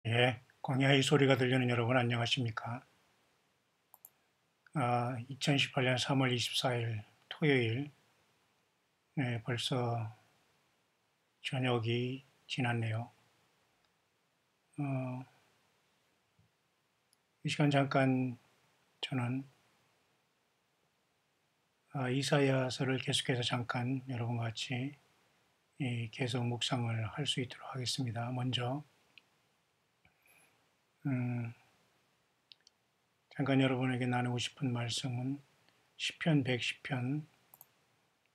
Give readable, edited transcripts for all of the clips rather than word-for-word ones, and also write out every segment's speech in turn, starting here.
예, 광야의 소리가 들리는 여러분 안녕하십니까? 2018년 3월 24일 토요일, 네, 벌써 저녁이 지났네요. 어, 이 시간 잠깐 저는 이사야서를 계속해서 잠깐 여러분과 같이 계속 묵상을 할 수 있도록 하겠습니다. 먼저 음, 잠깐 여러분에게 나누고 싶은 말씀은 시편 110편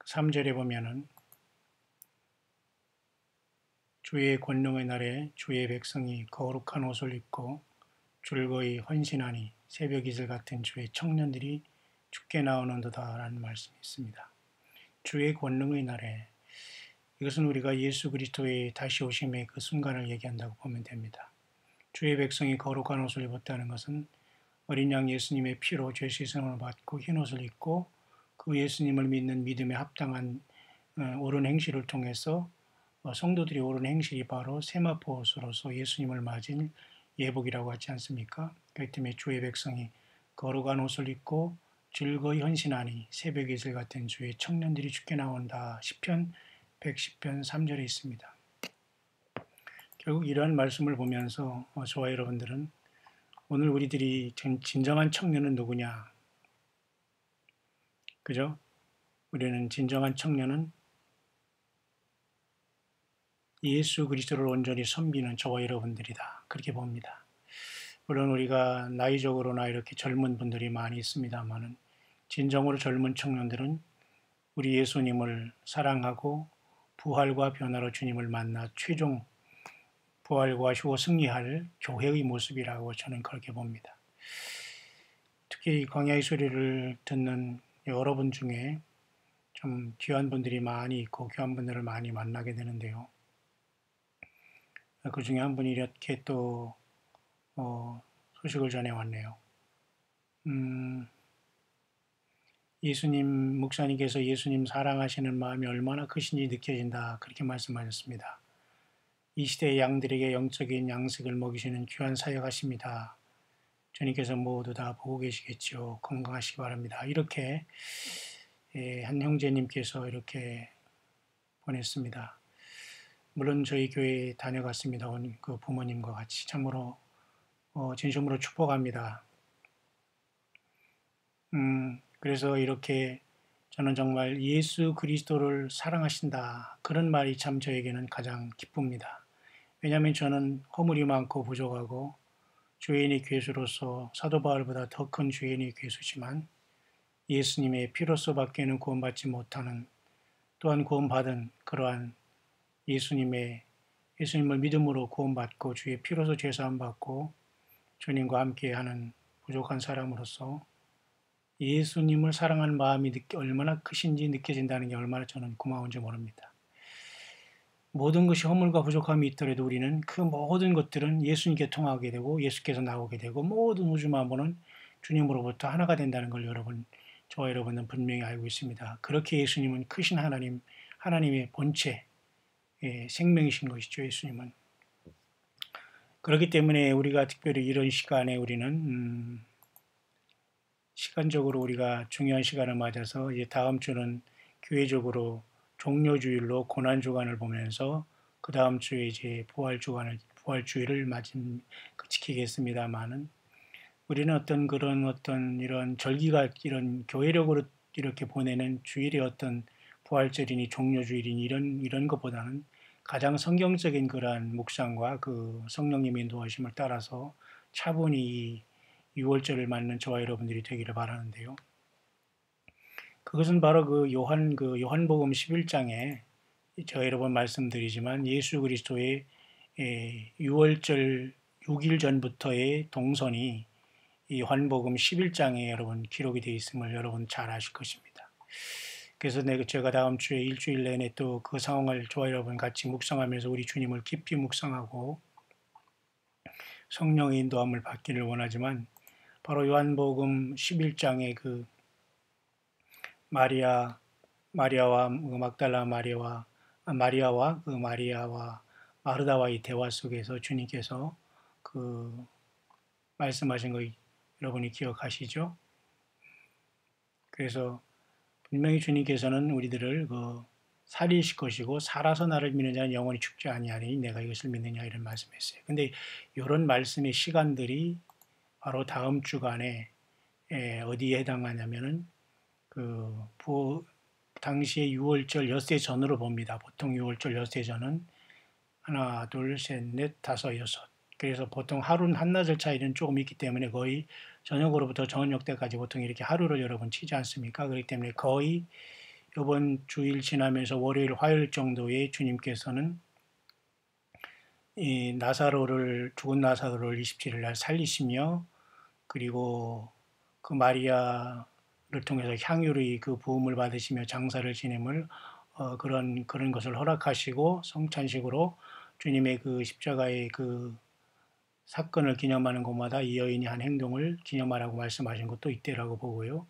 3절에 보면은 주의 권능의 날에 주의 백성이 거룩한 옷을 입고 줄거이 헌신하니 새벽 이슬 같은 주의 청년들이 죽게 나오는도다라는 말씀이 있습니다. 주의 권능의 날에 이것은 우리가 예수 그리스도의 다시 오심의 그 순간을 얘기한다고 보면 됩니다. 주의 백성이 거룩한 옷을 입었다는 것은 어린 양 예수님의 피로 죄 씻음을 받고 흰 옷을 입고 그 예수님을 믿는 믿음에 합당한 옳은 행실을 통해서 성도들이 옳은 행실이 바로 세마포 옷으로서 예수님을 맞은 예복이라고 하지 않습니까? 그렇기 때문에 주의 백성이 거룩한 옷을 입고 즐거이 헌신하니 새벽 이슬 같은 주의 청년들이 죽게 나온다. 시편 110편 3절에 있습니다. 결국 이러한 말씀을 보면서 저와 여러분들은 오늘 우리들이 진정한 청년은 누구냐? 그죠? 우리는 진정한 청년은 예수 그리스도를 온전히 섬기는 저와 여러분들이다. 그렇게 봅니다. 물론 우리가 나이적으로나 이렇게 젊은 분들이 많이 있습니다만은 진정으로 젊은 청년들은 우리 예수님을 사랑하고 부활과 변화로 주님을 만나 최종 부활과 휴고 승리할 교회의 모습이라고 저는 그렇게 봅니다. 특히 광야의 소리를 듣는 여러분 중에 좀 귀한 분들이 많이 있고 귀한 분들을 많이 만나게 되는데요. 그 중에 한 분이 이렇게 또 소식을 전해왔네요. 예수님 목사님께서 예수님 사랑하시는 마음이 얼마나 크신지 느껴진다 그렇게 말씀하셨습니다. 이 시대의 양들에게 영적인 양식을 먹이시는 귀한 사역하십니다. 주님께서 모두 다 보고 계시겠지요. 건강하시기 바랍니다. 이렇게 한 형제님께서 이렇게 보냈습니다. 물론 저희 교회에 다녀갔습니다. 그 부모님과 같이 참으로 진심으로 축복합니다. 그래서 이렇게 저는 정말 예수 그리스도를 사랑하신다. 그런 말이 참 저에게는 가장 기쁩니다. 왜냐하면 저는 허물이 많고 부족하고 죄인의 괴수로서 사도 바울보다 더 큰 죄인의 괴수지만 예수님의 피로써 밖에는 구원받지 못하는 또한 구원받은 그러한 예수님을 믿음으로 구원받고 주의 피로써 죄사함 받고 주님과 함께하는 부족한 사람으로서 예수님을 사랑하는 마음이 얼마나 크신지 느껴진다는 게 얼마나 저는 고마운지 모릅니다. 모든 것이 허물과 부족함이 있더라도 우리는 그 모든 것들은 예수님께 통하게 되고 예수께서 나오게 되고 모든 우주 만물은 주님으로부터 하나가 된다는 걸 저와 여러분은 분명히 알고 있습니다. 그렇게 예수님은 크신 하나님의 본체, 생명이신 것이죠, 예수님은. 그렇기 때문에 우리가 특별히 이런 시간에 우리는 시간적으로 우리가 중요한 시간을 맞아서 이제 다음 주는 교회적으로 종료주일로 고난주간을 보면서 그 다음 주에 이제 부활주일을 지키겠습니다만은 우리는 이런 절기가 이런 교회력으로 이렇게 보내는 주일이 어떤 부활절이니 종료주일이니 이런 것보다는 가장 성경적인 그러한 묵상과 그 성령님의 인도하심을 따라서 차분히 6월절을 맞는 저와 여러분들이 되기를 바라는데요. 그것은 바로 그 요한복음 11장에 제가 여러 번 말씀드리지만 예수 그리스도의 6월절 6일 전부터의 동선이 이 요한복음 11장에 여러분 기록이 되어 있음을 여러분 잘 아실 것입니다. 그래서 제가 다음 주에 일주일 내내 또 그 상황을 저와 여러분 같이 묵상하면서 우리 주님을 깊이 묵상하고 성령의 인도함을 받기를 원하지만 바로 요한복음 11장의 그 마리아와 막달라 마리아와 마르다와의 대화 속에서 주님께서 그 말씀하신 거 여러분이 기억하시죠? 그래서 분명히 주님께서는 우리들을 살리실 것이고 살아서 나를 믿는 자는 영원히 죽지 아니하니 내가 이것을 믿느냐 이런 말씀했어요. 근데 이런 말씀의 시간들이 바로 다음 주간에 어디에 해당하냐면은 당시에 유월절 엿새 전으로 봅니다. 보통 유월절 엿새 전은 하나, 둘, 셋, 넷, 다섯, 여섯. 그래서 보통 하루는 한나절 차이는 조금 있기 때문에 거의 저녁으로부터 저녁 때까지 보통 이렇게 하루를 여러분 치지 않습니까? 그렇기 때문에 거의 이번 주일 지나면서 월요일, 화요일 정도에 주님께서는 이 죽은 나사로를 27일 날 살리시며 그리고 그 마리아를 통해서 향유의 그 부음을 받으시며 장사를 지냄을 그런 것을 허락하시고 성찬식으로 주님의 그 십자가의 그 사건을 기념하는 곳마다 이 여인이 한 행동을 기념하라고 말씀하신 것도 이때라고 보고요.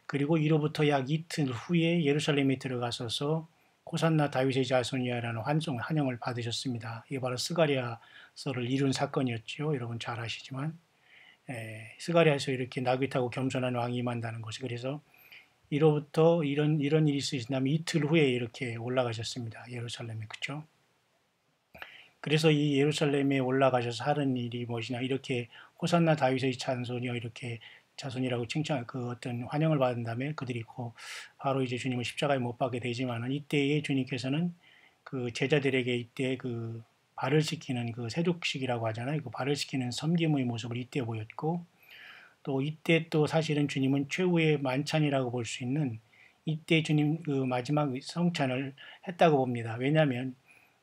그리고 이로부터 약 이틀 후에 예루살렘에 들어가셔서 호산나 다윗의 자손이야라는 환영을 받으셨습니다. 이게 바로 스가랴서를 이룬 사건이었죠. 여러분 잘 아시지만 스가랴에서 이렇게 나귀 타고 겸손한 왕이 임한다는 것이 그래서 이로부터 이런 일이 있으신 다음에 이틀 후에 이렇게 올라가셨습니다. 예루살렘에 그렇죠. 그래서 이 예루살렘에 올라가셔서 하는 일이 무엇이냐 이렇게 호산나 다윗의 자손이여 이렇게 자손이라고 칭찬 어떤 환영을 받은 다음에 그들이 바로 이제 주님을 십자가에 못 박게 되지만은 이때에 주님께서는 그 제자들에게 이때 그 발을 씻기는 그 세족식이라고 하잖아요. 그 발을 씻기는 섬김의 모습을 이때 보였고 또 이때 또 사실은 주님은 최후의 만찬이라고 볼 수 있는 이때 주님 그 마지막 성찬을 했다고 봅니다. 왜냐하면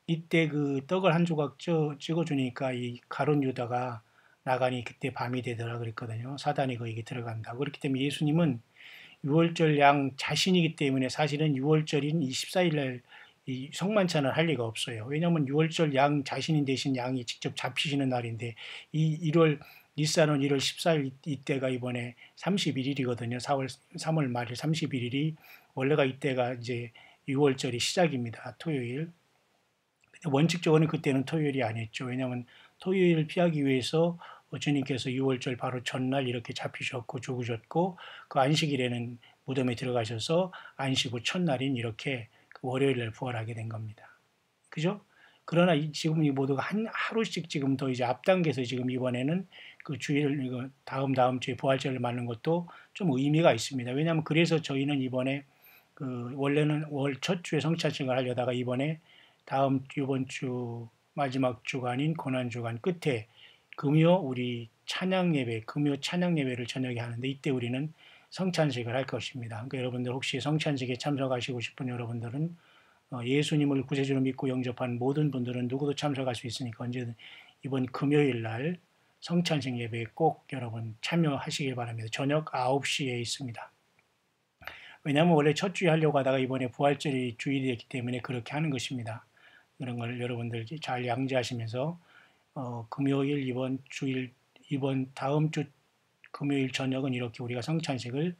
이때 그 떡을 한 조각 찍어주니까 이 가룟 유다가 나가니 그때 밤이 되더라 그랬거든요. 사단이 거기에 들어간다고. 그렇기 때문에 예수님은 유월절 양 자신이기 때문에 사실은 유월절인 24일 날 이 성만찬을 할 리가 없어요. 왜냐하면 유월절 양 자신인 대신 양이 직접 잡히시는 날인데 이 1월 니산은 1월 14일 이때가 이번에 31일이거든요. 3월 말일 31일이 원래가 이때가 이제 유월절이 시작입니다. 토요일. 원칙적으로는 그때는 토요일이 아니었죠. 왜냐하면 토요일을 피하기 위해서 주님께서 6월절 바로 전날 이렇게 잡히셨고 죽으셨고 그 안식일에는 무덤에 들어가셔서 안식 후 첫날인 이렇게 월요일날 부활하게 된 겁니다. 그죠? 그러나 지금 이 모두가 하루씩 지금 더 이제 앞당겨서 지금 이번에는 그 주일 다음 주에 부활절을 맞는 것도 좀 의미가 있습니다. 왜냐하면 그래서 저희는 이번에 원래는 월 첫 주에 성찬식을 하려다가 이번에 이번 주 마지막 주간인 고난주간 끝에 금요 찬양 예배를 저녁에 하는데 이때 우리는 성찬식을 할 것입니다. 그러니까 여러분들 혹시 성찬식에 참석하시고 싶은 여러분들은 예수님을 구세주로 믿고 영접한 모든 분들은 누구도 참석할 수 있으니까 언제든 이번 금요일 날 성찬식 예배에 꼭 여러분 참여하시길 바랍니다. 저녁 9시에 있습니다. 왜냐하면 원래 첫 주에 하려고 하다가 이번에 부활절이 주일이 됐기 때문에 그렇게 하는 것입니다. 그런 걸 여러분들 잘 양지하시면서 금요일 이번 다음 주 금요일 저녁은 이렇게 우리가 성찬식을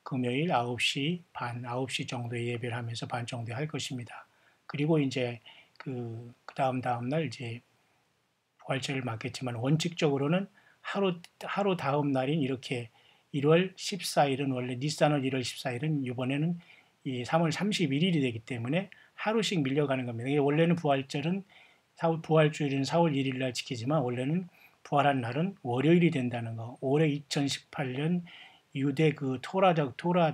금요일 9시 정도에 예배를 하면서 반 정도에 할 것입니다. 그리고 이제 그 다음 날 이제 부활절을 맞겠지만 원칙적으로는 하루 다음 날인 이렇게 1월 14일은 원래 니산월 1월 14일은 이번에는 이 3월 31일이 되기 때문에 하루씩 밀려가는 겁니다. 원래는 부활주일은 4월 1일 날 지키지만 원래는 부활한 날은 월요일이 된다는 거. 올해 2018년 유대 그 토라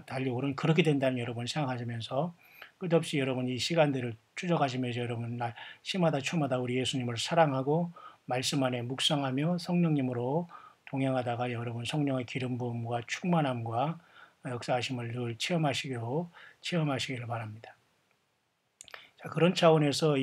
달력으로는 그렇게 된다는 여러분 생각하시면서 끝없이 여러분 이 시간들을 추적하시면서 여러분 날 시마다 추마다 우리 예수님을 사랑하고 말씀 안에 묵상하며 성령님으로 동행하다가 여러분 성령의 기름 부음과 충만함과 역사하심을 늘 체험하시기를 바랍니다. 자, 그런 차원에서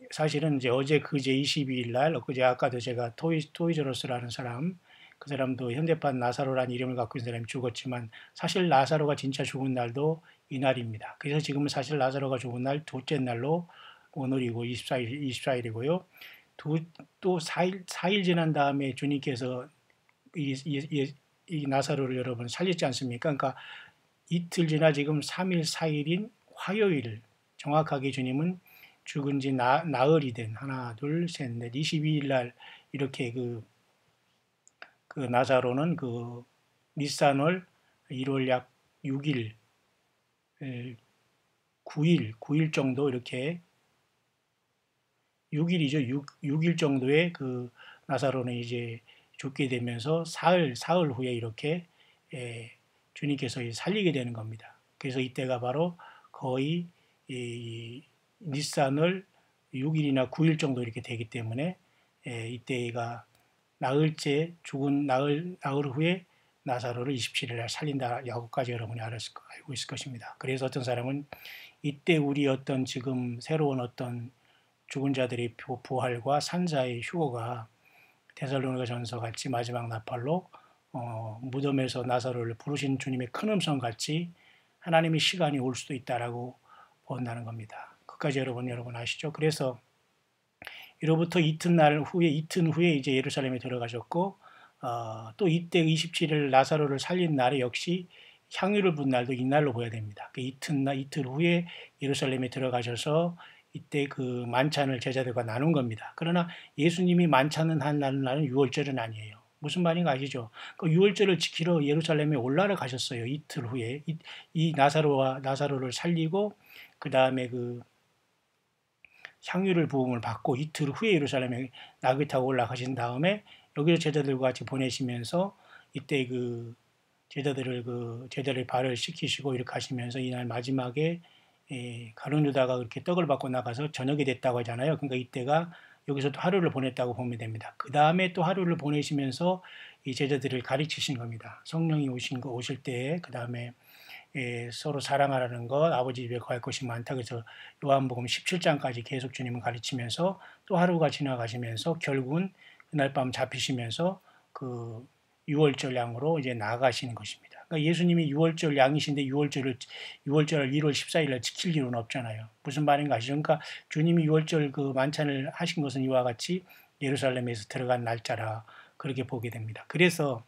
사실은 이제 그제 22일 날, 그제 아까도 제가 토이저로스라는 사람, 그 사람도 현대판 나사로라는 이름을 갖고 있는 사람이 죽었지만 사실 나사로가 진짜 죽은 날도 이날입니다. 그래서 지금은 사실 나사로가 죽은 날 둘째 날로 오늘이고 24일이고요. 또 4일 지난 다음에 주님께서 이 나사로를 여러분 살렸지 않습니까? 그러니까 이틀 지나 지금 3일, 4일인 화요일 정확하게 주님은 죽은 지 나흘이 된 하나, 둘, 셋, 넷, 22일 날 이렇게 그 나사로는 그 니산월 1월 약 6일, 9일 정도 이렇게 6일이죠. 6일 정도의 그 나사로는 이제 죽게 되면서 사흘 후에 이렇게 주님께서 살리게 되는 겁니다. 그래서 이때가 바로 거의 이 니산을 6일이나 9일 정도 이렇게 되기 때문에 이때가 나흘째 죽은 나흘 후에 나사로를 27일 날 살린다라고까지 여러분이 알고 있을 것입니다. 그래서 어떤 사람은 이때 우리 어떤 지금 새로운 어떤 죽은 자들의 부활과 산자의 휴거가 데살로니가 전서 같이 마지막 나팔로 무덤에서 나사로를 부르신 주님의 큰 음성 같이 하나님의 시간이 올 수도 있다라고 본다는 겁니다. 그까지 여러분 아시죠? 그래서 이로부터 이튿 후에 이제 예루살렘에 들어가셨고 또 이때 27일 나사로를 살린 날에 역시 향유를 분 날도 이날로 보여야 됩니다. 그 이틀 후에 예루살렘에 들어가셔서 이때 그 만찬을 제자들과 나눈 겁니다. 그러나 예수님이 만찬을 한 날은 6월절은 아니에요. 무슨 말인가 아시죠? 그 6월절을 지키러 예루살렘에 올라가 가셨어요. 이틀 후에 이 나사로를 살리고 그 다음에 그 향유를 부음을 받고 이틀 후에 예루살렘에 나귀 타고 올라가신 다음에 여기서 제자들과 같이 보내시면서 이때 그 제자들의 발을 씻기시고 이렇게 하시면서 이날 마지막에 가룟 유다가 그렇게 떡을 받고 나가서 저녁이 됐다고 하잖아요. 그러니까 이때가 여기서 또 하루를 보냈다고 보면 됩니다. 그 다음에 또 하루를 보내시면서 이 제자들을 가르치신 겁니다. 성령이 오실 때에 그 다음에 서로 사랑하라는 것, 아버지 집에 거할 것이 많다. 그래서 요한복음 17장까지 계속 주님은 가르치면서 또 하루가 지나가시면서 결국은 그날 밤 잡히시면서 그 6월절 양으로 이제 나아가시는 것입니다. 그러니까 예수님이 6월절 양이신데 6월절을 1월 14일 날 지킬 일은 없잖아요. 무슨 말인가 아시죠? 그러니까 주님이 6월절 그 만찬을 하신 것은 이와 같이 예루살렘에서 들어간 날짜라 그렇게 보게 됩니다. 그래서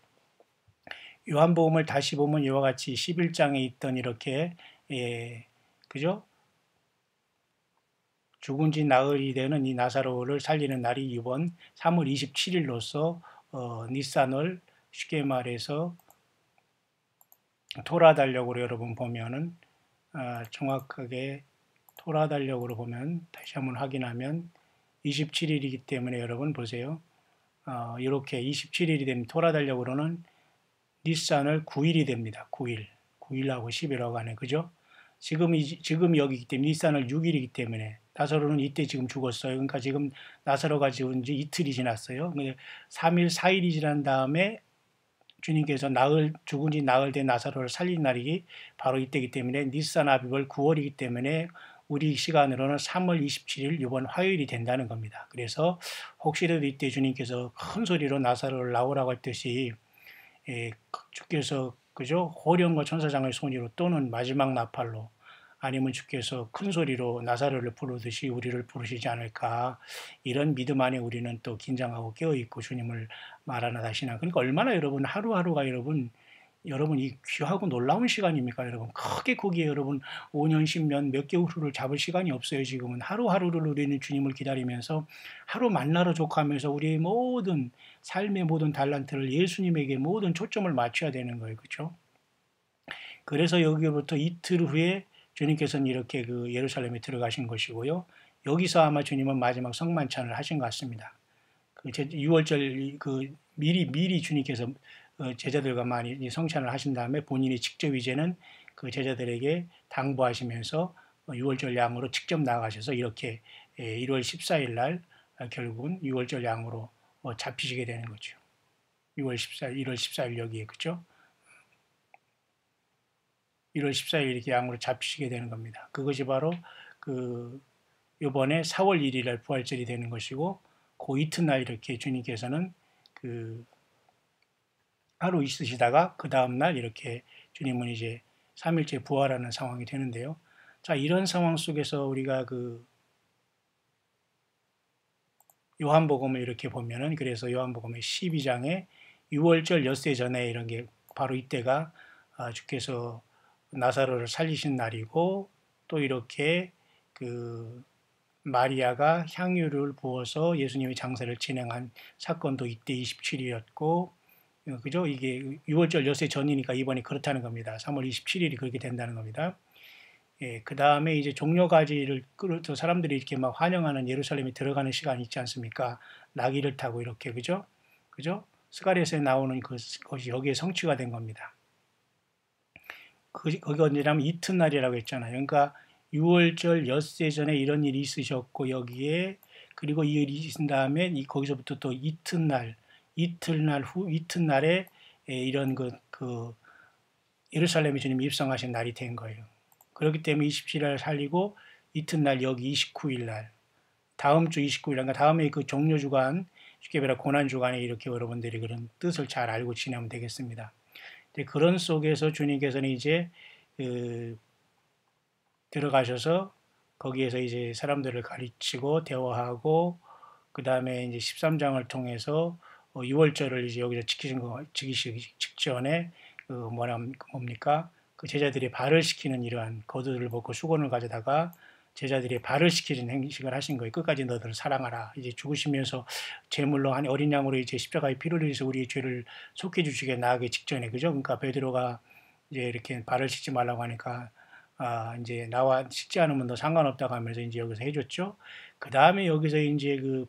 요한복음을 다시 보면 이와 같이 11장에 있던 이렇게 그죠? 죽은 지 나흘이 되는 이 나사로를 살리는 날이 이번 3월 27일로서 니산월 쉽게 말해서 토라 달력으로 여러분 보면은 정확하게 토라 달력으로 보면 다시 한번 확인하면 27일이기 때문에 여러분 보세요. 이렇게 27일이 되면 토라 달력으로는 니산을 9일이 됩니다. 9일하고 10일하고 하네. 그죠? 지금 여기기 때문에 니산을 6일이기 때문에 나사로는 이때 지금 죽었어요. 그러니까 지금 나사로가 죽은 지 이틀이 지났어요. 3일, 4일이 지난 다음에 주님께서 죽은 지 나흘 된 나사로를 살린 날이 바로 이때이기 때문에 니산 아비벌 9월이기 때문에 우리 시간으로는 3월 27일 이번 화요일이 된다는 겁니다. 그래서 혹시라도 이때 주님께서 큰 소리로 나사로를 나오라고 했듯이 주께서 그죠? 호령과 천사장의 손으로 또는 마지막 나팔로 아니면 주께서 큰 소리로 나사로를 부르듯이 우리를 부르시지 않을까 이런 믿음 안에 우리는 또 긴장하고 깨어있고 주님을 말하나 신앙. 그러니까 얼마나 여러분 하루하루가 여러분 이 귀하고 놀라운 시간입니까 여러분. 크게 거기에 여러분 5년 10년 몇 개월을 잡을 시간이 없어요. 지금은 하루하루를 우리는 주님을 기다리면서 하루 만나러 족하면서 우리의 모든 삶의 모든 달란트를 예수님에게 모든 초점을 맞춰야 되는 거예요. 그렇죠? 그래서 여기부터 이틀 후에 주님께서는 이렇게 그 예루살렘에 들어가신 것이고요. 여기서 아마 주님은 마지막 성만찬을 하신 것 같습니다. 그 6월절 그 미리 주님께서 제자들과 많이 성찬을 하신 다음에 본인이 직접 이제는 그 제자들에게 당부하시면서 6월절 양으로 직접 나가셔서 이렇게 1월 14일 날 결국은 6월절 양으로 잡히시게 되는 거죠. 1월 14일 여기에 그죠? 1월 14일 이렇게 양으로 잡히시게 되는 겁니다. 그것이 바로 그 이번에 4월 1일 날 부활절이 되는 것이고 그 이튿날 이렇게 주님께서는 그 하루 있으시다가 그 다음날 이렇게 주님은 이제 3일째 부활하는 상황이 되는데요. 자, 이런 상황 속에서 우리가 그 요한복음을 이렇게 보면은 그래서 요한복음의 12장에 6월절 엿새 전에 이런 게 바로 이때가 주께서 나사로를 살리신 날이고 또 이렇게 그 마리아가 향유를 부어서 예수님의 장사를 진행한 사건도 이때 27일이었고, 그죠? 이게 6월절 엿새 전이니까 이번에 그렇다는 겁니다. 3월 27일이 그렇게 된다는 겁니다. 예, 그 다음에 이제 종려가지를 끌어서 사람들이 이렇게 막 환영하는 예루살렘에 들어가는 시간이 있지 않습니까? 나귀를 타고 이렇게, 그죠? 그죠? 스가랴서에 나오는 것이 여기에 성취가 된 겁니다. 거기 언제냐면 이튿날이라고 했잖아요. 그러니까 6월절 엿새 전에 이런 일이 있으셨고 여기에 그리고 이 일이 있은 다음에 거기서부터 또 이튿날 후 이튿날에 이런 그 예루살렘에 주님이 입성하신 날이 된 거예요. 그렇기 때문에 27일 살리고 이튿날 여기 29일 날 다음 주 29일 그러니까 다음에 그 종료 주간 쉽게 말해 고난 주간에 이렇게 여러분들이 그런 뜻을 잘 알고 지내면 되겠습니다. 그런 속에서 주님께서는 이제 그 들어가셔서 거기에서 이제 사람들을 가르치고 대화하고 그 다음에 이제 13장을 통해서 6월절을 이제 여기서 지키시기 직전에 뭡니까? 그 제자들이 발을 시키는 이러한 겉옷을 벗고 수건을 가져다가 제자들이 발을 시키는 행식을 하신 거예요. 끝까지 너들을 사랑하라. 이제 죽으시면서 제물로 한 어린 양으로 이제 십자가의 피를 흘려서 우리의 죄를 속해 주시게 나가기 직전에 그죠? 그러니까 베드로가 이제 이렇게 발을 씻지 말라고 하니까 이제 나와 씻지 않으면 너 상관없다고 하면서 이제 여기서 해줬죠. 그 다음에 여기서 이제 그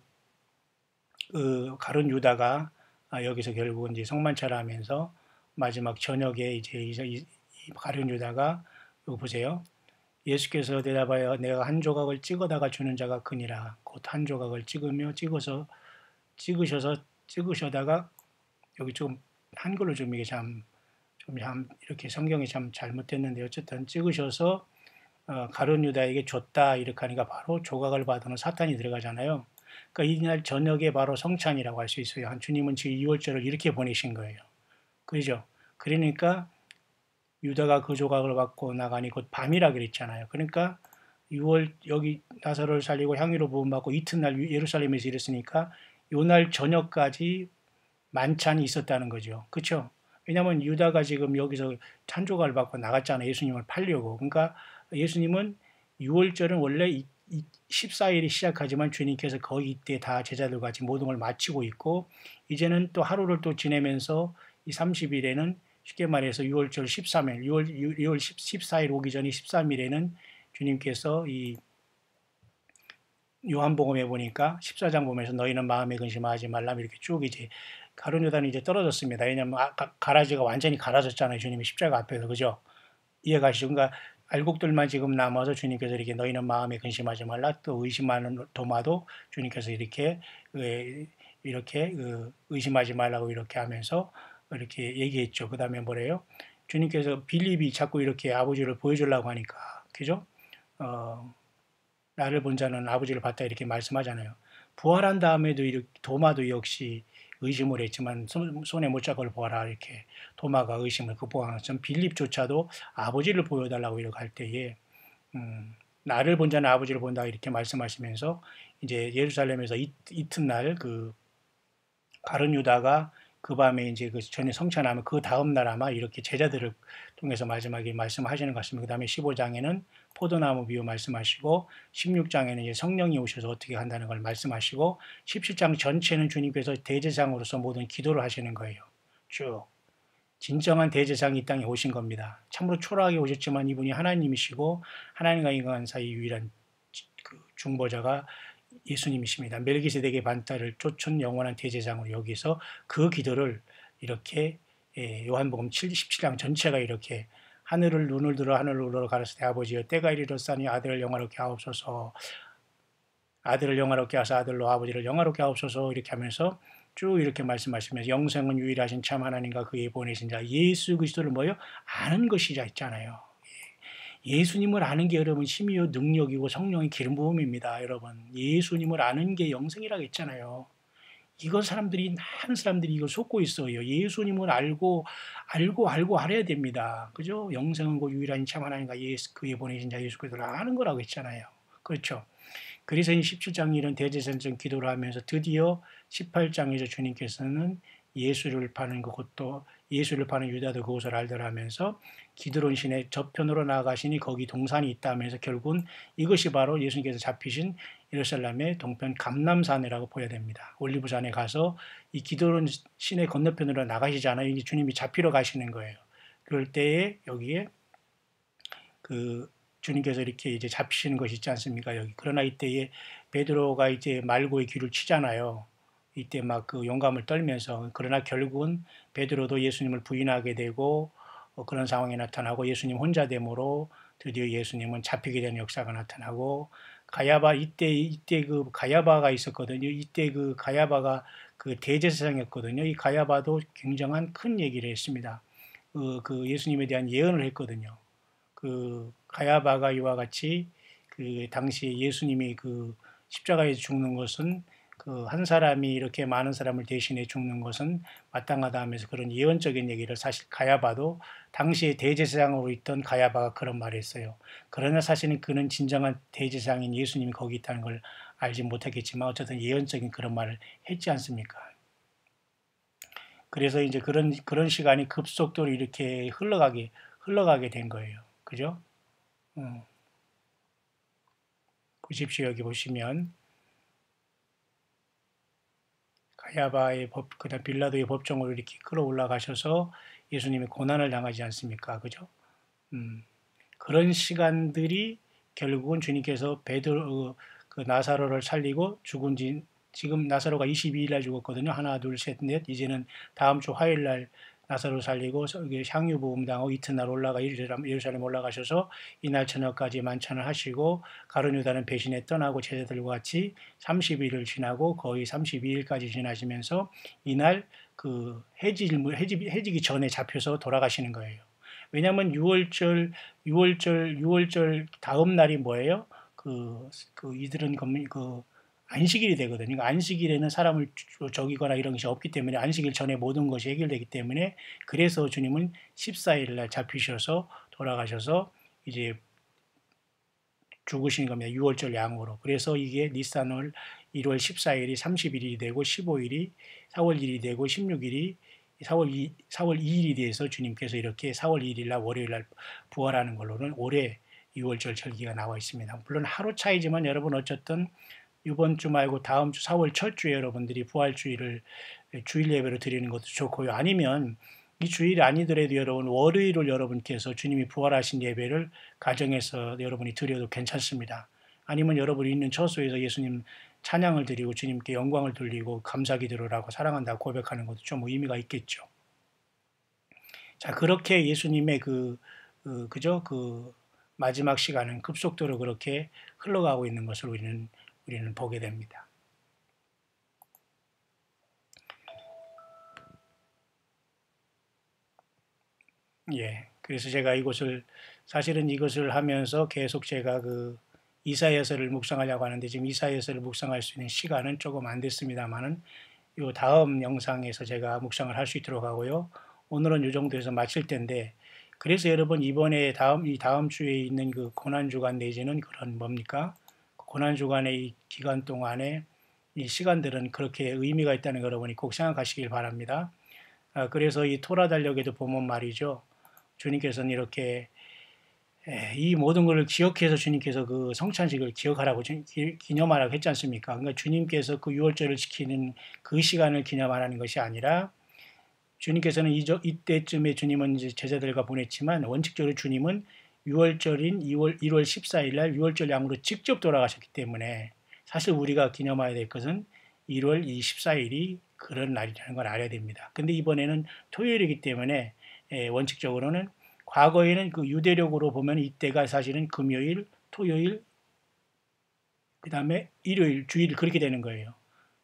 가룟 유다가 여기서 결국은 이제 성만찬을 하면서 마지막 저녁에 이제 이 가룟 유다가 이거 보세요. 예수께서 대답하여 내가 한 조각을 찍어다가 주는 자가 크니라. 곧 한 조각을 찍으셔다가 여기 좀 한글로 좀 이게 참 이렇게 성경이 참 잘못됐는데 어쨌든 찍으셔서 가룟 유다에게 줬다 이렇게 하니까 바로 조각을 받으면 사탄이 들어가잖아요. 그러니까 이날 저녁에 바로 성찬이라고 할 수 있어요. 주님은 지금 2월절을 이렇게 보내신 거예요. 그죠? 그러니까 유다가 그 조각을 받고 나가니 곧 밤이라 그랬잖아요. 그러니까 6월 여기 나사로를 살리고 향유로 부음받고 이튿날 예루살렘에서 이랬으니까 요날 저녁까지 만찬이 있었다는 거죠. 그렇죠? 왜냐하면 유다가 지금 여기서 찬조각을 받고 나갔잖아요. 예수님을 팔려고. 그러니까 예수님은 6월절은 원래 14일이 시작하지만 주님께서 거의 이때 다 제자들과 같이 모든 걸 마치고 있고 이제는 또 하루를 또 지내면서 이 30일에는 쉽게 말해서 6월절 13일, 6월 14일 오기 전에 13일에는 주님께서 이 요한복음에 보니까 14장 보면서 너희는 마음에 근심하지 말라 이렇게 쭉 이제 가룟 유다는 이제 떨어졌습니다. 왜냐하면 가라지가 완전히 갈아졌잖아요. 주님이 십자가 앞에서 그죠? 이해가시죠? 그러니까 알곡들만 지금 남아서 주님께서 이렇게 너희는 마음에 근심하지 말라 또 의심하는 도마도 주님께서 이렇게 의심하지 말라고 이렇게 하면서 이렇게 얘기했죠. 그 다음에 뭐래요? 주님께서 빌립이 자꾸 이렇게 아버지를 보여주려고 하니까 그죠? 나를 본 자는 아버지를 봤다 이렇게 말씀하잖아요. 부활한 다음에도 이렇게 도마도 역시 의심을 했지만 손에 못 잡고 보아라 이렇게 도마가 의심을 극복한 것처럼 빌립조차도 아버지를 보여달라고 이렇게 할 때에 나를 본 자는 아버지를 본다 이렇게 말씀하시면서 이제 예루살렘에서 이튿날 그 가룟 유다가 그 밤에 이제 그 전에 성찬하면 그 다음 날 아마 이렇게 제자들을 통해서 마지막에 말씀하시는 것 같습니다. 그 다음에 15장에는 포도나무 비유 말씀하시고 16장에는 이제 성령이 오셔서 어떻게 한다는 걸 말씀하시고 17장 전체는 주님께서 대제사장으로서 모든 기도를 하시는 거예요. 쭉. 진정한 대제사장이 이 땅에 오신 겁니다. 참으로 초라하게 오셨지만 이분이 하나님이시고 하나님과 인간 사이 유일한 그 중보자가 예수님이십니다. 멜기세덱의 반타를 쫓은 영원한 대제사장으로 여기서 그 기도를 이렇게 요한복음 17장 전체가 이렇게 하늘을 눈을 들어 하늘로 가라사대 아버지여 때가 이르렀사니 아들을 영화롭게 하옵소서 아들을 영화롭게 하사 아들로 아버지를 영화롭게 하옵소서 이렇게 하면서 쭉 이렇게 말씀하시면서 영생은 유일하신 참 하나님과 그의 보내신 자 예수 그리스도를 뭐요? 아는 것이자 있잖아요. 예수님을 아는 게 여러분 힘이요 능력이고 성령의 기름 부음입니다. 여러분 예수님을 아는 게 영생이라고 했잖아요. 이건 많은 사람들이 이거 속고 있어요. 예수님을 알고 알아야 됩니다. 그죠? 영생은 그 유일한 참 하나님과 그의 보내신 자 예수 그리스도를 아는 거라고 했잖아요. 그렇죠? 그래서 이 17장 이런 대제사장 기도를 하면서 드디어 18장에서 주님께서는 예수를 파는 그것도 예수를 파는 유다도 그것을 알더라 하면서 기드론 신의 저편으로 나아가시니 거기 동산이 있다 하면서 결국은 이것이 바로 예수님께서 잡히신 예루살렘의 동편 감람산이라고 보여야 됩니다. 올리브산에 가서 이 기드론 시내 건너편으로 나가시잖아요. 이제 주님이 잡히러 가시는 거예요. 그럴 때에 여기에 그 주님께서 이렇게 이제 잡히시는 것이 있지 않습니까? 여기. 그러나 이때에 베드로가 이제 말고의 귀를 치잖아요. 이때 막 그 용감을 떨면서. 그러나 결국은 베드로도 예수님을 부인하게 되고 그런 상황이 나타나고 예수님 혼자 됨으로 드디어 예수님은 잡히게 되는 역사가 나타나고, 가야바 이때 그 가야바가 있었거든요. 이때 그 가야바가 그 대제사장이었거든요. 이 가야바도 굉장한 큰 얘기를 했습니다. 그 예수님에 대한 예언을 했거든요. 그 가야바가 이와 같이 그 당시에 예수님이 그 십자가에 죽는 것은 그 한 사람이 이렇게 많은 사람을 대신해 죽는 것은 마땅하다 하면서 그런 예언적인 얘기를, 사실 가야바도 당시에 대제사장으로 있던 가야바가 그런 말을 했어요. 그러나 사실은 그는 진정한 대제사장인 예수님이 거기 있다는 걸 알지 못했겠지만 어쨌든 예언적인 그런 말을 했지 않습니까? 그래서 이제 그런 시간이 급속도로 이렇게 흘러가게 된 거예요. 그죠? 보십시오. 여기 보시면 가야바의 법, 그다음 빌라도의 법정으로 이렇게 끌어올라가셔서 예수님이 고난을 당하지 않습니까? 그죠? 그런 시간들이 결국은 주님께서 베드로 그 나사로를 살리고 죽은 지, 지금 나사로가 22일 날 죽었거든요. 하나, 둘, 셋, 넷. 이제는 다음 주 화요일 날 나사로 살리고 향유 부음당하고 이튿날 예루살렘 올라가셔서 이날 저녁까지 만찬을 하시고 가룟 유다는 배신에 떠나고 제자들과 같이 30일을 지나고 거의 32일까지 지나시면서 이날 그 해지기 전에 잡혀서 돌아가시는 거예요. 왜냐하면 6월절 다음 날이 뭐예요? 이들은 그 안식일이 되거든요. 그러니까 안식일에는 사람을 죽이거나 이런 것이 없기 때문에 안식일 전에 모든 것이 해결되기 때문에, 그래서 주님은 14일 날 잡히셔서 돌아가셔서 이제 죽으신 겁니다. 6월절 양으로. 그래서 이게 니산월 1월 14일이 30일이 되고 15일이 4월 1일이 되고 16일이 4월 2일이 돼서 주님께서 이렇게 4월 2일 날 월요일 날 부활하는 걸로는 올해 6월절 절기가 나와 있습니다. 물론 하루 차이지만 여러분 어쨌든 이번 주 말고 다음 주 4월 첫 주에 여러분들이 부활주일을 주일 예배로 드리는 것도 좋고요. 아니면 이 주일이 아니더라도 여러분 월요일을 여러분께서 주님이 부활하신 예배를 가정에서 여러분이 드려도 괜찮습니다. 아니면 여러분이 있는 처소에서 예수님 찬양을 드리고 주님께 영광을 돌리고 감사기도를 하고 사랑한다고 고백하는 것도 좀 의미가 있겠죠. 자, 그렇게 예수님의 그죠? 그 마지막 시간은 급속도로 그렇게 흘러가고 있는 것을 우리는 보게 됩니다. 예. 그래서 제가 사실은 이것을 하면서 계속 제가 그 이사야서를 묵상하려고 하는데 지금 이사야서를 묵상할 수 있는 시간은 조금 안 됐습니다만은 요 다음 영상에서 제가 묵상을 할 수 있도록 하고요. 오늘은 이 정도에서 마칠 텐데, 그래서 여러분 이번에 이 다음 주에 있는 그 고난주간 내지는 그런 뭡니까? 고난주간의 이 기간 동안에 이 시간들은 그렇게 의미가 있다는 걸 여러분이 꼭 생각하시길 바랍니다. 그래서 이 토라 달력에도 보면 말이죠. 주님께서는 이렇게 이 모든 것을 기억해서 주님께서 그 성찬식을 기억하라고 기념하라고 했지 않습니까? 그러니까 주님께서 그 유월절을 지키는 그 시간을 기념하라는 것이 아니라, 주님께서는 이때쯤에 주님은 이제 제자들과 보냈지만 원칙적으로 주님은 6월절인 1월 14일 날 6월절 양으로 직접 돌아가셨기 때문에 사실 우리가 기념해야 될 것은 1월 24일이 그런 날이라는 걸 알아야 됩니다. 근데 이번에는 토요일이기 때문에 원칙적으로는, 과거에는 그 유대력으로 보면 이때가 사실은 금요일, 토요일, 그 다음에 일요일, 주일 그렇게 되는 거예요.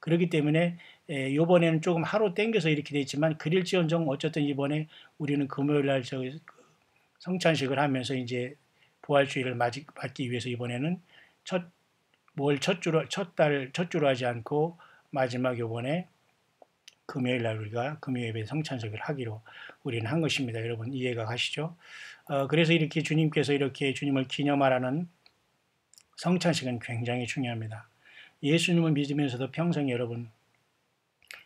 그렇기 때문에 이번에는 조금 하루 땡겨서 이렇게 돼 있지만 그릴지언정 어쨌든 이번에 우리는 금요일 날 성찬식을 하면서 이제 부활주의를 맞기 위해서 이번에는 첫 주로 하지 않고 마지막 이번에 금요일 날 우리가 금요 예배 성찬식을 하기로 우리는 한 것입니다. 여러분 이해가 가시죠? 그래서 이렇게 주님께서 이렇게 주님을 기념하라는 성찬식은 굉장히 중요합니다. 예수님을 믿으면서도 평생 여러분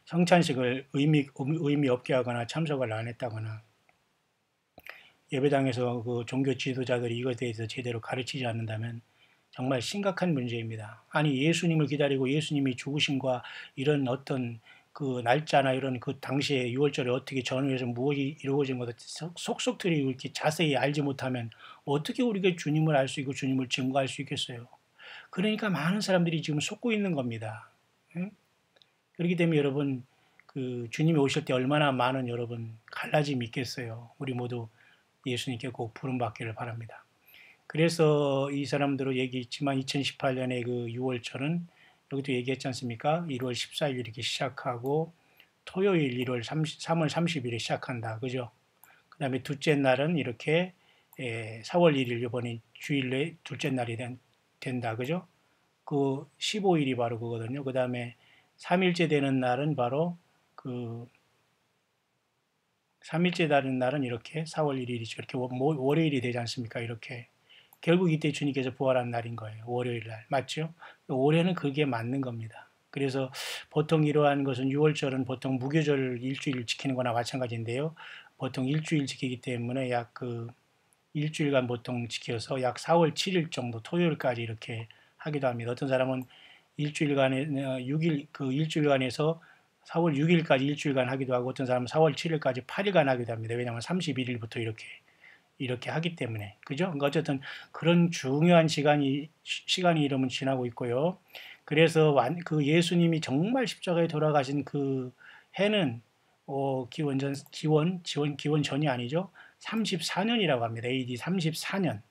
성찬식을 의미 없게 하거나 참석을 안 했다거나 예배당에서 그 종교 지도자들이 이것에 대해서 제대로 가르치지 않는다면 정말 심각한 문제입니다. 아니 예수님을 기다리고 예수님이 죽으심과 이런 어떤 그 날짜나 이런 그 당시에 6월절에 어떻게 전후에서 무엇이 이루어진 것을 속속들이 이렇게 자세히 알지 못하면 어떻게 우리가 주님을 알 수 있고 주님을 증거할 수 있겠어요. 그러니까 많은 사람들이 지금 속고 있는 겁니다. 응? 그렇기 때문에 여러분 그 주님이 오실 때 얼마나 많은 여러분 갈라짐이 있겠어요. 우리 모두 예수님께 꼭 부름받기를 바랍니다. 그래서 이 사람들은 얘기했지만 2018년에 그 6월절은 여기도 얘기했지 않습니까? 1월 14일 이렇게 시작하고 토요일 3월 30일에 시작한다. 그죠? 그 다음에 둘째 날은 이렇게 4월 1일 이번에 주일에 둘째 날이 된다. 그죠? 그 15일이 바로 그거거든요. 그 다음에 3일째 되는 날은 바로 그 3일째 되는 날은 이렇게 4월 1일이죠. 이렇게 월요일이 되지 않습니까? 이렇게. 결국 이때 주님께서 부활한 날인 거예요. 월요일 날. 맞죠? 올해는 그게 맞는 겁니다. 그래서 보통 이러한 것은 6월절은 보통 무교절 일주일 지키는 거나 마찬가지인데요. 보통 일주일 지키기 때문에 약 그 일주일간 보통 지켜서 약 4월 7일 정도 토요일까지 이렇게 하기도 합니다. 어떤 사람은 일주일간에 6일 그 일주일간에서 4월 6일까지 일주일간 하기도 하고 어떤 사람은 4월 7일까지 8일간 하기도 합니다. 왜냐하면 31일부터 이렇게 하기 때문에 그죠? 그러니까 어쨌든 그런 중요한 시간이 이러면 지나고 있고요. 그래서 그 예수님이 정말 십자가에 돌아가신 그 해는 기원 전이 아니죠. 34년이라고 합니다. AD 34년.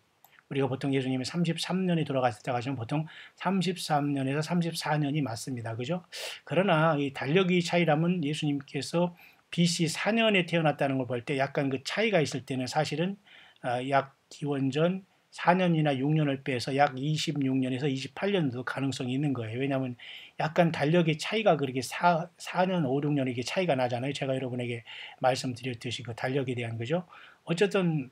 우리가 보통 예수님이 33년에 돌아가셨다고 하시면 보통 33년에서 34년이 맞습니다. 그죠? 그러나 이 달력이 차이라면 예수님께서 BC 4년에 태어났다는 걸 볼 때 약간 그 차이가 있을 때는 사실은 약 기원전 4년이나 6년을 빼서 약 26년에서 28년도 가능성이 있는 거예요. 왜냐하면 약간 달력의 차이가 그렇게 4년, 5, 6년 이게 차이가 나잖아요. 제가 여러분에게 말씀드렸듯이 그 달력에 대한 거죠. 어쨌든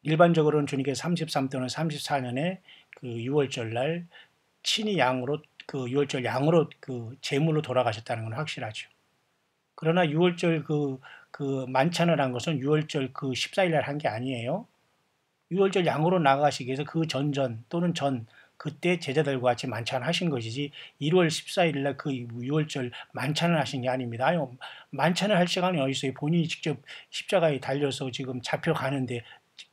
일반적으로는 주님께서 33 또는 34년에 그 6월절 날 친히 양으로 그 6월절 양으로 그 제물로 돌아가셨다는 건 확실하죠. 그러나 6월절 그 만찬을 한 것은 6월절 그 14일 날 한 게 아니에요. 6월절 양으로 나가시기 위해서 그 전전 또는 그때 제자들과 같이 만찬하신 것이지 1월 14일 날 그 6월절 만찬을 하신 게 아닙니다. 아니, 만찬을 할 시간이 어디 있어요? 본인이 직접 십자가에 달려서 지금 잡혀가는데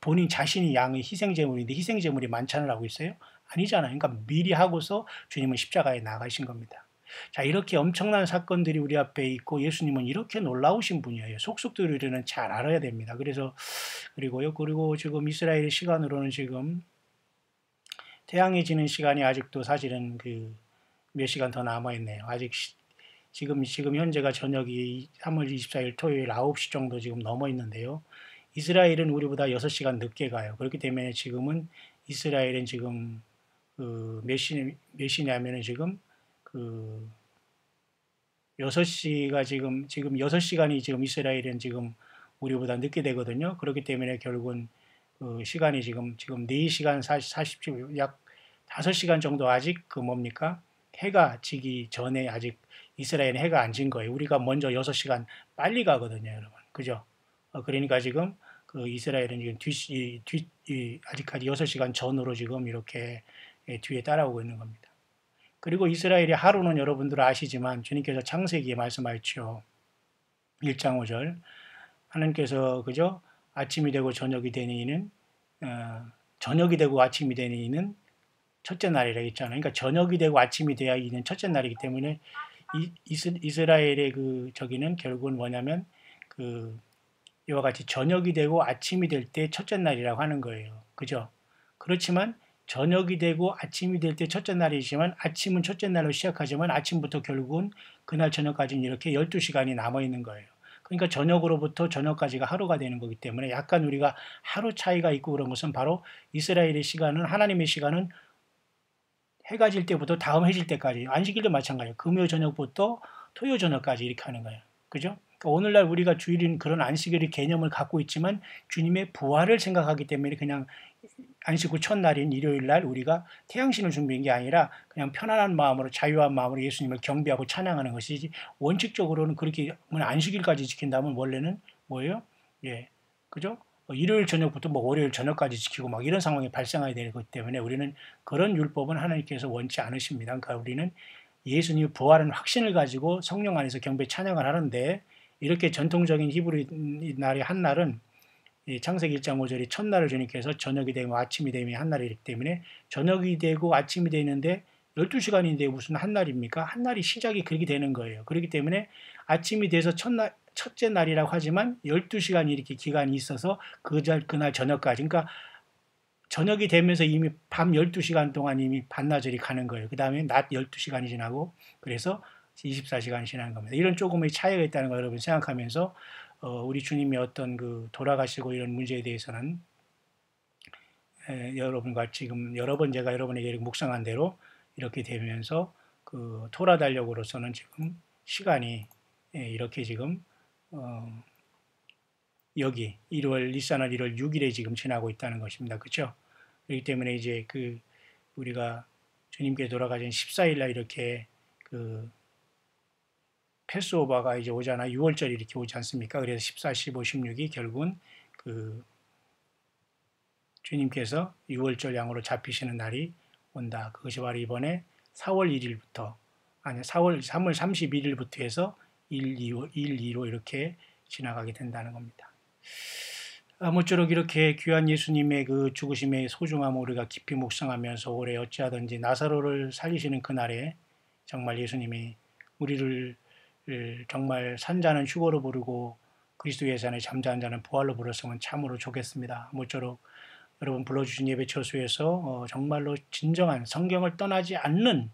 본인 자신이 양의 희생제물인데 희생제물이 만찬을 하고 있어요? 아니잖아요. 그러니까 미리 하고서 주님은 십자가에 나가신 겁니다. 자, 이렇게 엄청난 사건들이 우리 앞에 있고 예수님은 이렇게 놀라우신 분이에요. 속속들이 우리는 잘 알아야 됩니다. 그리고 지금 이스라엘 시간으로는 지금 태양이 지는 시간이 아직도 사실은 그 몇 시간 더 남아 있네요. 아직 지금 현재가 저녁이 3월 24일 토요일 9시 정도 지금 넘어 있는데요. 이스라엘은 우리보다 6시간 늦게 가요. 그렇기 때문에 지금은 이스라엘은 지금 몇 시냐면은 지금 그 6시가 지금 6시간이 지금 이스라엘은 지금 우리보다 늦게 되거든요. 그렇기 때문에 결국은 그 시간이 지금 4시간 40분 약 5시간 정도 아직 그 뭡니까? 해가 지기 전에 아직 이스라엘은 해가 안 진 거예요. 우리가 먼저 6시간 빨리 가거든요, 여러분. 그죠? 그러니까 지금 그 이스라엘은 지금 아직까지 6시간 전으로 지금 이렇게 뒤에 따라오고 있는 겁니다. 그리고 이스라엘의 하루는 여러분들 아시지만 주님께서 창세기에 말씀하셨죠. 1장 5절. 하나님께서 그죠? 아침이 되고 저녁이 되는 이는 저녁이 되고 아침이 되는 이는 첫째 날이라 했잖아요. 그러니까 저녁이 되고 아침이 되어야 이는 첫째 날이기 때문에 이스라엘의 그 저기는 결국은 뭐냐면 그 이와 같이 저녁이 되고 아침이 될 때 첫째 날이라고 하는 거예요. 그죠? 그렇지만 저녁이 되고 아침이 될 때 첫째 날이지만 아침은 첫째 날로 시작하지만 아침부터 결국은 그날 저녁까지는 이렇게 12시간이 남아 있는 거예요. 그러니까 저녁으로부터 저녁까지가 하루가 되는 거기 때문에 약간 우리가 하루 차이가 있고 그런 것은 바로 이스라엘의 시간은 하나님의 시간은 해가 질 때부터 다음 해질 때까지 안식일도 마찬가지예요. 금요 저녁부터 토요 저녁까지 이렇게 하는 거예요. 그죠? 그러니까 오늘날 우리가 주일인 그런 안식일의 개념을 갖고 있지만 주님의 부활을 생각하기 때문에 그냥 안식 후 첫날인 일요일 날 우리가 태양신을 준비한 게 아니라 그냥 편안한 마음으로 자유한 마음으로 예수님을 경배하고 찬양하는 것이지 원칙적으로는 그렇게 안식일까지 지킨다면 원래는 뭐예요? 예, 그죠? 일요일 저녁부터 뭐 월요일 저녁까지 지키고 막 이런 상황이 발생하게 되기 때문에 우리는 그런 율법은 하나님께서 원치 않으십니다. 그러니까 우리는 예수님의 부활은 확신을 가지고 성령 안에서 경배 찬양을 하는데 이렇게 전통적인 히브리 날의 한 날은 창세기 1장 5절이 첫날을 주님께서 저녁이 되고 아침이 되면 한 날이기 때문에 저녁이 되고 아침이 되는데 12시간인데 무슨 한 날입니까? 한 날이 시작이 그렇게 되는 거예요. 그렇기 때문에 아침이 돼서 첫째 날이라고 하지만 12시간이 이렇게 기간이 있어서 그날 저녁까지. 그러니까 저녁이 되면서 이미 밤 12시간 동안 이미 반나절이 가는 거예요. 그 다음에 낮 12시간이 지나고 그래서 24시간이 지나는 겁니다. 이런 조금의 차이가 있다는 걸 여러분 생각하면서 우리 주님의 어떤 그 돌아가시고 이런 문제에 대해서는 여러분과 지금 여러 번 제가 여러분에게 묵상한 대로 이렇게 되면서 그 토라 달력으로서는 지금 시간이 이렇게 지금 여기 1월 니산월 1월 6일에 지금 지나고 있다는 것입니다. 그렇죠? 그렇기 때문에 이제 그 우리가 주님께 돌아가신 14일 날 이렇게 그 패스오버가 이제 오잖아. 6월절이 이렇게 오지 않습니까? 그래서 14, 15, 16이 결국은 그 주님께서 6월절 양으로 잡히시는 날이 온다. 그것이 바로 이번에 4월 1일부터 아니 3월 31일부터 해서 1, 2로 이렇게 지나가게 된다는 겁니다. 아무쪼록 이렇게 귀한 예수님의 그 죽으심의 소중함을 우리가 깊이 묵상하면서 올해 어찌하든지 나사로를 살리시는 그날에 정말 예수님이 우리를 정말 산자는 휴거로 부르고 그리스도의 산에 잠자는 자는 부활로 부르시면 참으로 좋겠습니다. 모쪼록 여러분 불러주신 예배 처소에서 정말로 진정한 성경을 떠나지 않는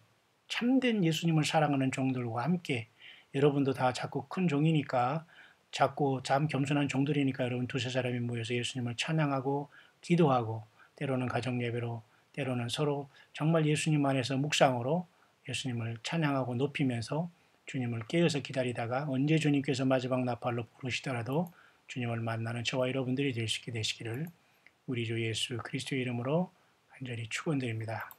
참된 예수님을 사랑하는 종들과 함께 여러분도 다 자꾸 큰 종이니까 자꾸 참 겸손한 종들이니까 여러분 두세 사람이 모여서 예수님을 찬양하고 기도하고 때로는 가정 예배로 때로는 서로 정말 예수님 안에서 묵상으로 예수님을 찬양하고 높이면서 주님을 깨어서 기다리다가 언제 주님께서 마지막 나팔로 부르시더라도 주님을 만나는 저와 여러분들이 될 수 있게 되시기를 우리 주 예수 그리스도의 이름으로 간절히 축원드립니다.